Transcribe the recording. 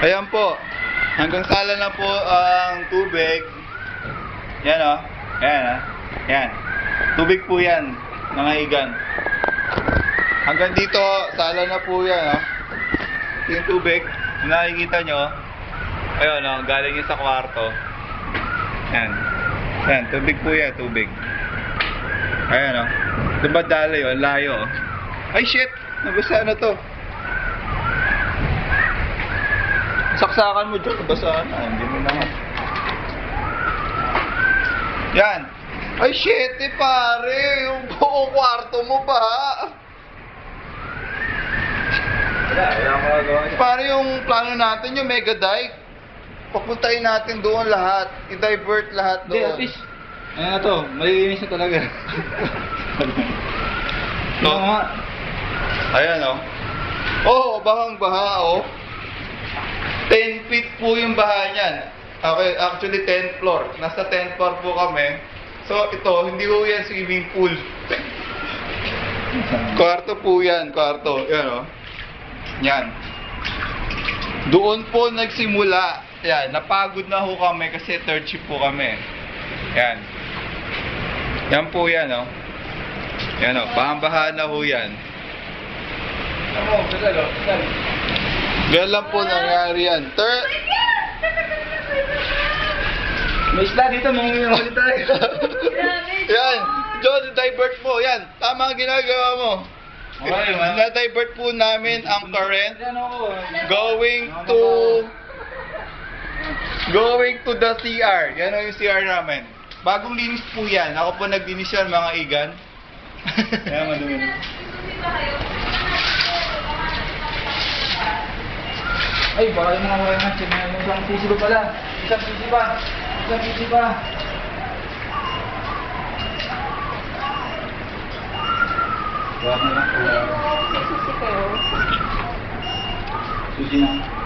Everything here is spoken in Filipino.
Ayan po. Hanggang sala na po ang tubig. Yan o. Ayan o. Yan. Tubig po yan. Mga igan. Hanggang dito, sala na po yan o. Yung tubig. Kung nakikita nyo. Ayun o. Galing yun sa kwarto. Yan. Yan. Tubig po yan. Tubig. Ayan o. Diba dali o? Layo o. Ay shit! Nabasa na to. Saksakan mo dyan, basahan na, hindi mo naman. Yan. Ay shit pare, yung buong kwarto mo ba? Wala magagawa niya. Pare yung plano natin, yung mega dike. Papuntahin natin doon lahat. I-divert lahat Hindi, at doon. least, ano na to, malilinis na talaga. No? Oo nga. Ayan o. Oh, bahang baha oh. 10 feet po yung baha niyan. Okay, actually 10th floor. Nasa 10th floor po kami. So ito, hindi po yan swimming pool. Kwarto po yan, kwarto. Yan o. Yan. Doon po nagsimula. Yan, napagod na ho kami kasi third shift po kami. Yan. Yan po yan o. Yan o, bahang-baha na ho yan. Ano, kasalo, kasalo. Ganyan lang po nangyari yan. May isla dito, mangungulit tayo. Yan. John, divert mo. Yan. Tama ang ginagawa mo. Okay, man. Na-divert po namin ang current Ano ko? going to the CR. Yan ang yung CR namin. Bagong linis po yan. Ako po naglinis yan, mga igan. Kaya madumi. Ay, baka yung mga wala na. Isang sisi pa pala. Isang sisi pa. Isang sisi pa. Wala na lang. Susi kayo. Susi na.